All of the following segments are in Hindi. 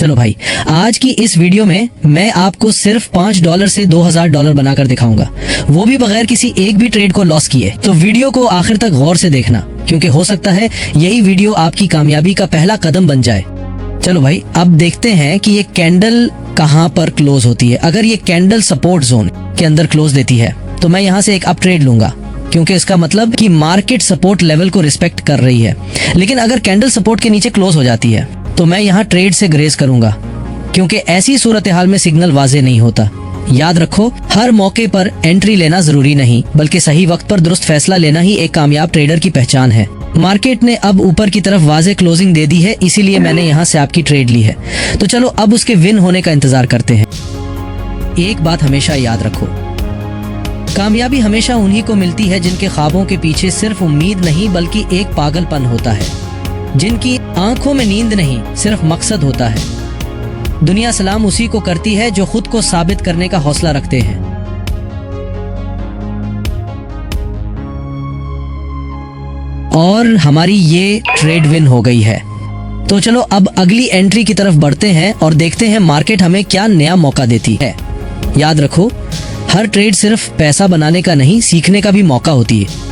चलो भाई, आज की इस वीडियो में मैं आपको सिर्फ $5 से $2000 बनाकर दिखाऊंगा, वो भी बगैर किसी एक भी ट्रेड को लॉस किए। तो वीडियो को आखिर तक गौर से देखना, क्योंकि हो सकता है यही वीडियो आपकी कामयाबी का पहला कदम बन जाए। चलो भाई, अब देखते हैं कि ये कैंडल कहाँ पर क्लोज होती है। अगर ये कैंडल सपोर्ट जोन के अंदर क्लोज देती है तो मैं यहाँ से एक अप ट्रेड लूंगा, क्योंकि इसका मतलब कि मार्केट सपोर्ट लेवल को रिस्पेक्ट कर रही है। लेकिन अगर कैंडल सपोर्ट के नीचे क्लोज हो जाती है तो मैं यहाँ ट्रेड से ग्रेस करूंगा, क्योंकि ऐसी सूरत हाल में सिग्नल वाजे नहीं होता। याद रखो, हर मौके पर एंट्री लेना जरूरी नहीं, बल्कि सही वक्त पर दुरुस्त फैसला लेना ही एक कामयाब ट्रेडर की पहचान है। मार्केट ने अब ऊपर की तरफ वाजे क्लोजिंग दे दी है, इसीलिए मैंने यहाँ से आपकी ट्रेड ली है। तो चलो अब उसके विन होने का इंतजार करते हैं। एक बात हमेशा याद रखो, कामयाबी हमेशा उन्हीं को मिलती है जिनके ख्वाबों के पीछे सिर्फ उम्मीद नहीं बल्कि एक पागलपन होता है, जिनकी आंखों में नींद नहीं सिर्फ मकसद होता है। दुनिया सलाम उसी को करती है जो खुद को साबित करने का हौसला रखते हैं। और हमारी ये ट्रेड विन हो गई है। तो चलो अब अगली एंट्री की तरफ बढ़ते हैं और देखते हैं मार्केट हमें क्या नया मौका देती है। याद रखो, हर ट्रेड सिर्फ पैसा बनाने का नहीं, सीखने का भी मौका होती है।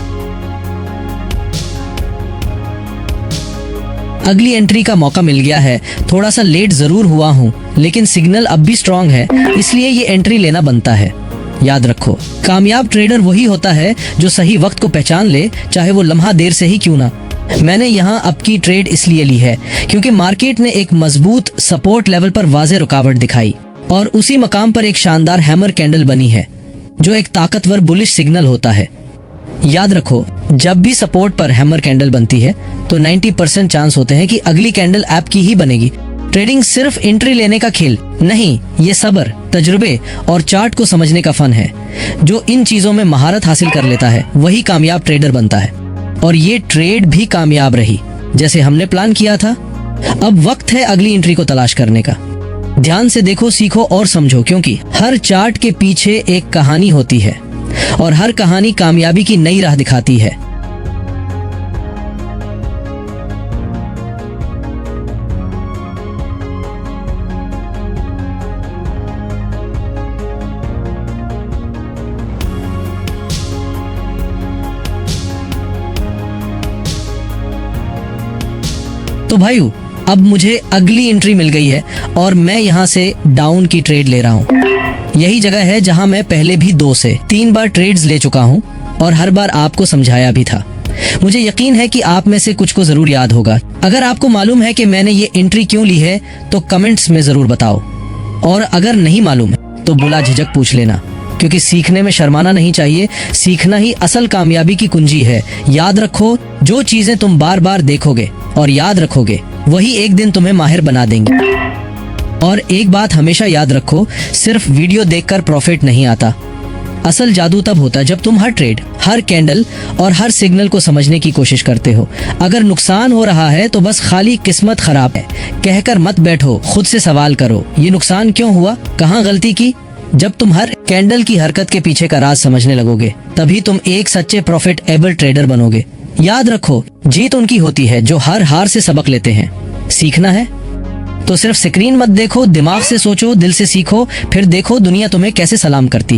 अगली एंट्री का मौका मिल गया है। थोड़ा सा लेट जरूर हुआ हूँ, लेकिन सिग्नल अब भी स्ट्रांग है, इसलिए ये एंट्री लेना बनता है। याद रखो, कामयाब ट्रेडर वही होता है जो सही वक्त को पहचान ले, चाहे वो लम्हा देर से ही क्यों ना। मैंने यहाँ अब की ट्रेड इसलिए ली है क्योंकि मार्केट ने एक मजबूत सपोर्ट लेवल पर वाज़ेह रुकावट दिखाई और उसी मकाम पर एक शानदार हैमर कैंडल बनी है, जो एक ताकतवर बुलिश सिग्नल होता है। याद रखो, जब भी सपोर्ट पर हैमर कैंडल बनती है तो 90% चांस होते हैं कि अगली कैंडल ऐप की ही बनेगी। ट्रेडिंग सिर्फ एंट्री लेने का खेल नहीं, ये सब्र, तजुर्बे और चार्ट को समझने का फन है। जो इन चीजों में महारत हासिल कर लेता है वही कामयाब ट्रेडर बनता है। और ये ट्रेड भी कामयाब रही, जैसे हमने प्लान किया था। अब वक्त है अगली एंट्री को तलाश करने का। ध्यान से देखो, सीखो और समझो, क्योंकि हर चार्ट के पीछे एक कहानी होती है और हर कहानी कामयाबी की नई राह दिखाती है। तो भाइयों, अब मुझे अगली एंट्री मिल गई है और मैं यहाँ से डाउन की ट्रेड ले रहा हूँ। यही जगह है जहाँ मैं पहले भी 2 से 3 बार ट्रेड्स ले चुका हूँ और हर बार आपको समझाया भी था। मुझे यकीन है कि आप में से कुछ को जरूर याद होगा। अगर आपको मालूम है कि मैंने ये एंट्री क्यों ली है तो कमेंट्स में जरूर बताओ, और अगर नहीं मालूम है तो बुला झिझक पूछ लेना, क्योंकि सीखने में शर्माना नहीं चाहिए। सीखना ही असल कामयाबी की कुंजी है। याद रखो, जो चीजें तुम बार बार देखोगे और याद रखोगे वही एक दिन तुम्हें माहिर बना देंगे। और एक बात हमेशा याद रखो, सिर्फ वीडियो देखकर प्रॉफिट नहीं आता। असल जादू तब होता है जब तुम हर ट्रेड, हर कैंडल और हर सिग्नल को समझने की कोशिश करते हो। अगर नुकसान हो रहा है तो बस खाली किस्मत खराब है कहकर मत बैठो, खुद से सवाल करो, ये नुकसान क्यों हुआ, कहाँ गलती की। जब तुम हर कैंडल की हरकत के पीछे का राज समझने लगोगे, तभी तुम एक सच्चे प्रॉफिट एबल ट्रेडर बनोगे। याद रखो, जीत उनकी होती है जो हर हार से सबक लेते हैं। सीखना है तो सिर्फ स्क्रीन मत देखो, दिमाग से सोचो, दिल से सीखो, फिर देखो दुनिया तुम्हें कैसे सलाम करती।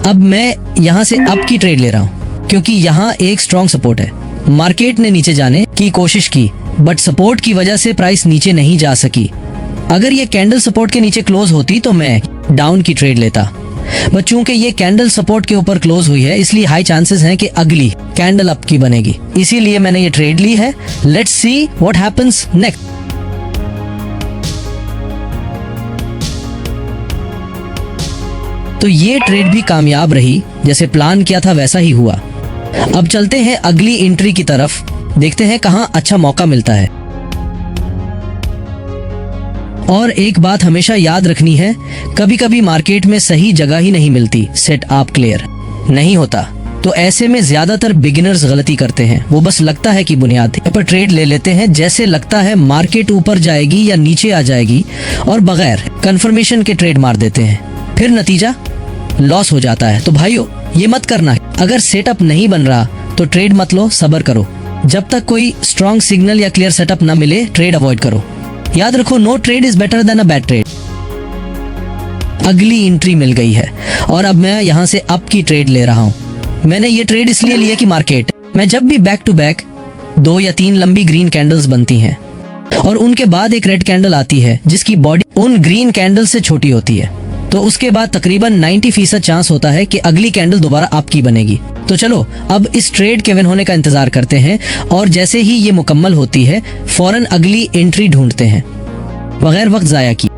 अब मैं यहाँ से अप की ट्रेड ले रहा हूँ, क्योंकि यहाँ एक स्ट्रॉन्ग सपोर्ट है। मार्केट ने नीचे जाने की कोशिश की, बट सपोर्ट की वजह से प्राइस नीचे नहीं जा सकी। अगर ये कैंडल सपोर्ट के नीचे क्लोज होती तो मैं डाउन की ट्रेड लेता, बट चूंकि ये कैंडल सपोर्ट के ऊपर क्लोज हुई है, इसलिए हाई चांसेस हैं कि अगली कैंडल अप की बनेगी। इसीलिए मैंने ये ट्रेड ली है। Let's see what happens next. तो ये ट्रेड भी कामयाब रही, जैसे प्लान किया था वैसा ही हुआ। अब चलते हैं अगली एंट्री की तरफ, देखते हैं कहाँ अच्छा मौका मिलता है। और एक बात हमेशा याद रखनी है, कभी कभी मार्केट में सही जगह ही नहीं मिलती। सेट आप क्लियर नहीं होता, तो ऐसे में ज्यादातर बिगिनर्स गलती करते हैं। वो बस लगता है कि बुनियाद पर ट्रेड ले लेते हैं, जैसे लगता है मार्केट ऊपर जाएगी या नीचे आ जाएगी, और बगैर कंफर्मेशन के ट्रेड मार देते हैं। फिर नतीजा लॉस हो जाता है। तो भाइयों, ये मत करना। अगर सेटअप नहीं बन रहा तो ट्रेड मत लो, सब्र करो। जब तक कोई स्ट्रॉन्ग सिग्नल या क्लियर सेटअप ना मिले, ट्रेड अवॉइड करो। याद रखो, no trade is better than a bad trade. अगली एंट्री मिल गई है और अब मैं यहाँ से अप की ट्रेड ले रहा हूँ। मैंने ये ट्रेड इसलिए लिया कि मार्केट में जब भी बैक टू बैक 2 या 3 लंबी ग्रीन कैंडल्स बनती हैं और उनके बाद एक रेड कैंडल आती है जिसकी बॉडी उन ग्रीन कैंडल से छोटी होती है, तो उसके बाद तकरीबन 90% चांस होता है कि अगली कैंडल दोबारा अप की बनेगी। तो चलो अब इस ट्रेड के विन होने का इंतजार करते हैं और जैसे ही ये मुकम्मल होती है फौरन अगली एंट्री ढूंढते हैं बगैर वक्त जाया किए।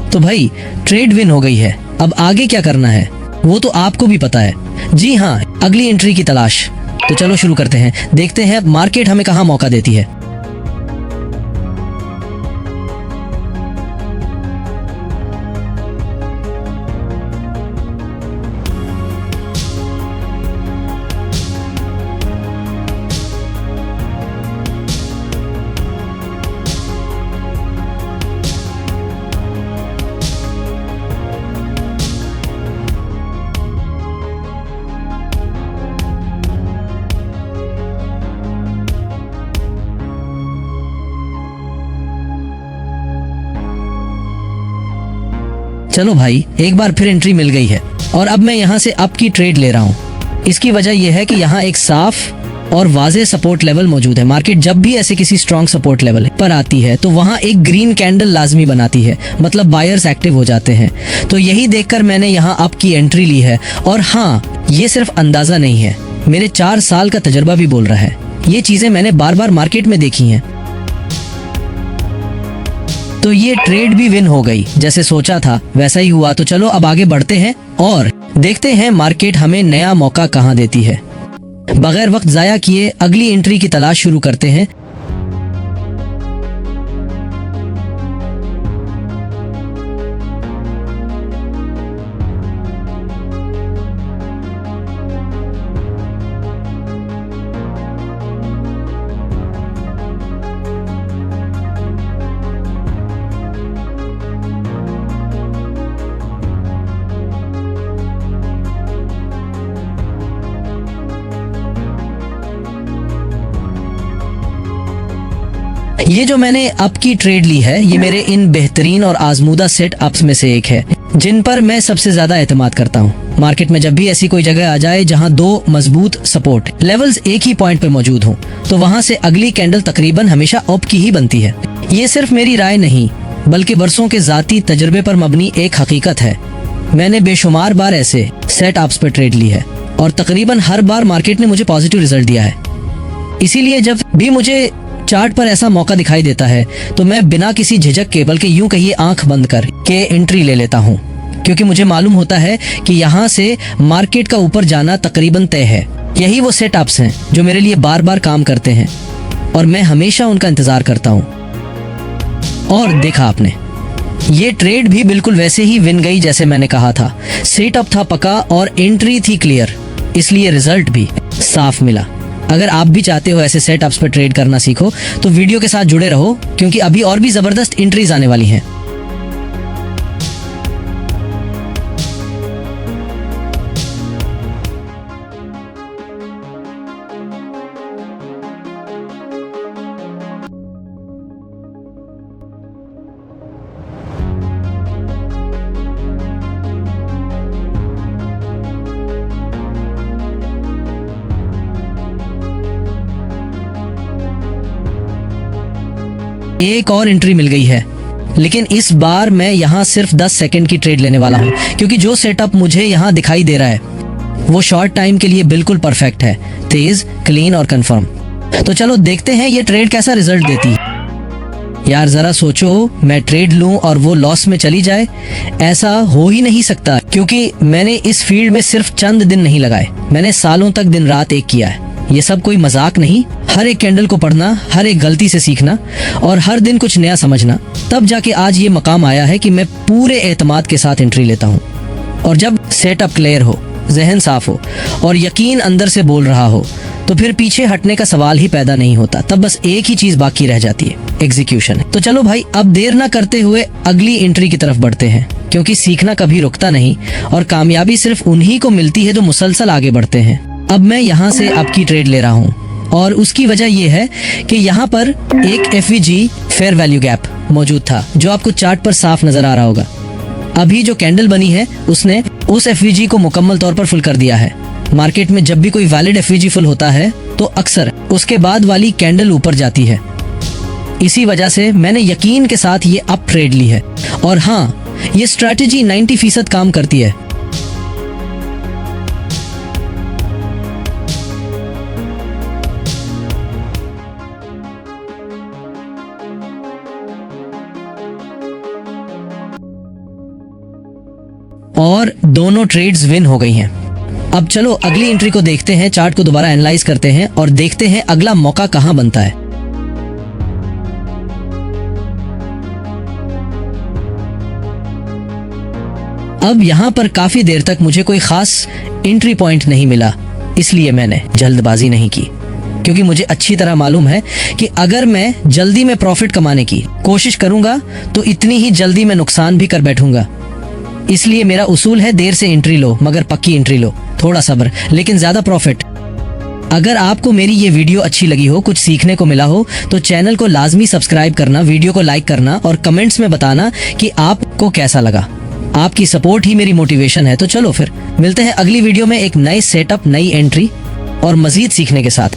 तो भाई ट्रेड विन हो गई है। अब आगे क्या करना है वो तो आपको भी पता है। जी हाँ, अगली एंट्री की तलाश। तो चलो शुरू करते हैं, देखते हैं मार्केट हमें कहाँ मौका देती है। चलो भाई, एक बार फिर एंट्री मिल गई है और अब मैं यहाँ से अप की ट्रेड ले रहा हूँ। इसकी वजह यह है कि यहाँ एक साफ और वाज़ेह सपोर्ट लेवल मौजूद है। मार्केट जब भी ऐसे किसी स्ट्रॉन्ग सपोर्ट लेवल पर आती है तो वहाँ एक ग्रीन कैंडल लाजमी बनाती है, मतलब बायर्स एक्टिव हो जाते हैं। तो यही देखकर मैंने यहाँ अप की एंट्री ली है। और हाँ, ये सिर्फ अंदाजा नहीं है, मेरे 4 साल का तजुर्बा भी बोल रहा है। ये चीजें मैंने बार बार मार्केट में देखी हैं। तो ये ट्रेड भी विन हो गई, जैसे सोचा था वैसा ही हुआ। तो चलो अब आगे बढ़ते हैं और देखते हैं मार्केट हमें नया मौका कहां देती है। बगैर वक्त जाया किए अगली एंट्री की तलाश शुरू करते हैं। ये जो मैंने अप की ट्रेड ली है, ये मेरे इन बेहतरीन और आजमूदा सेट अप्स में से एक है जिन पर मैं सबसे ज्यादा एतमाद करता हूँ। मार्केट में जब भी ऐसी कोई जगह आ जाए जहाँ 2 मजबूत सपोर्ट लेवल्स एक ही पॉइंट पे मौजूद हों, तो वहाँ से अगली कैंडल तकरीबन हमेशा अप की ही बनती है। ये सिर्फ मेरी राय नहीं बल्कि बरसों के जाती तजर्बे पर मबनी एक हकीकत है। मैंने बेशुमार बार ऐसे सेट अप्स पर ट्रेड ली है और तकरीबन हर बार मार्केट ने मुझे पॉजिटिव रिजल्ट दिया है। इसीलिए जब भी मुझे चार्ट पर ऐसा मौका दिखाई देता है तो मैं बिना किसी झिझक के, बल्कि यूं कहिए आंख बंद कर के एंट्री ले लेता हूं, क्योंकि मुझे मालूम होता है कि यहाँ से मार्केट का ऊपर जाना तकरीबन तय है। यही वो सेटअप्स हैं जो मेरे लिए बार बार काम करते हैं और मैं हमेशा उनका इंतजार करता हूं। और देखा आपने, ये ट्रेड भी बिल्कुल वैसे ही विन गई जैसे मैंने कहा था। सेटअप था पक्का और एंट्री थी क्लियर, इसलिए रिजल्ट भी साफ मिला। अगर आप भी चाहते हो ऐसे सेटअप्स पर ट्रेड करना सीखो तो वीडियो के साथ जुड़े रहो, क्योंकि अभी और भी जबरदस्त एंट्रीज आने वाली हैं। एक और एंट्री मिल गई है, लेकिन इस बार मैं यहाँ सिर्फ 10 सेकंड की ट्रेड लेने वाला हूँ, क्योंकि जो सेटअप मुझे यहाँ दिखाई दे रहा है वो शॉर्ट टाइम के लिए बिल्कुल परफेक्ट है, तेज, क्लीन और कंफर्म। तो चलो देखते हैं ये ट्रेड कैसा रिजल्ट देती है। यार जरा सोचो, मैं ट्रेड लूं और वो लॉस में चली जाए, ऐसा हो ही नहीं सकता, क्योंकि मैंने इस फील्ड में सिर्फ चंद दिन नहीं लगाए, मैंने सालों तक दिन रात एक किया है। ये सब कोई मजाक नहीं। हर एक कैंडल को पढ़ना, हर एक गलती से सीखना और हर दिन कुछ नया समझना, तब जाके आज ये मकाम आया है कि मैं पूरे एतमाद के साथ एंट्री लेता हूँ। और जब सेटअप क्लियर हो, जहन साफ हो और यकीन अंदर से बोल रहा हो, तो फिर पीछे हटने का सवाल ही पैदा नहीं होता। तब बस एक ही चीज बाकी रह जाती है, एग्जीक्यूशन। तो चलो भाई, अब देर ना करते हुए अगली एंट्री की तरफ बढ़ते हैं, क्योंकि सीखना कभी रुकता नहीं और कामयाबी सिर्फ उन्हीं को मिलती है जो मुसलसल आगे बढ़ते हैं। अब मैं यहाँ से आपकी ट्रेड ले रहा हूँ और उसकी वजह यह है कि यहाँ पर एक FVG फेयर वैल्यू गैप मौजूद था, जो आपको चार्ट पर साफ नजर आ रहा होगा। अभी जो कैंडल बनी है उसने उस FVG को मुकम्मल तौर पर फुल कर दिया है। मार्केट में जब भी कोई वैलिड FVG फुल होता है तो अक्सर उसके बाद वाली कैंडल ऊपर जाती है। इसी वजह से मैंने यकीन के साथ ये अप ट्रेड ली है। और हाँ, ये स्ट्रैटेजी 90% काम करती है। और दोनों ट्रेड्स विन हो गई हैं। अब चलो अगली एंट्री को देखते हैं, चार्ट को दोबारा एनालाइज करते हैं और देखते हैं अगला मौका कहां बनता है। अब यहां पर काफी देर तक मुझे कोई खास एंट्री पॉइंट नहीं मिला, इसलिए मैंने जल्दबाजी नहीं की, क्योंकि मुझे अच्छी तरह मालूम है कि अगर मैं जल्दी में प्रॉफिट कमाने की कोशिश करूंगा तो इतनी ही जल्दी में नुकसान भी कर बैठूंगा। इसलिए मेरा उसूल है, देर से एंट्री लो मगर पक्की एंट्री लो, थोड़ा सब्र लेकिन ज्यादा प्रॉफिट। अगर आपको मेरी ये वीडियो अच्छी लगी हो, कुछ सीखने को मिला हो, तो चैनल को लाजमी सब्सक्राइब करना, वीडियो को लाइक करना और कमेंट्स में बताना कि आपको कैसा लगा। आपकी सपोर्ट ही मेरी मोटिवेशन है। तो चलो फिर मिलते हैं अगली वीडियो में एक नए सेटअप, नई एंट्री और मजीद सीखने के साथ।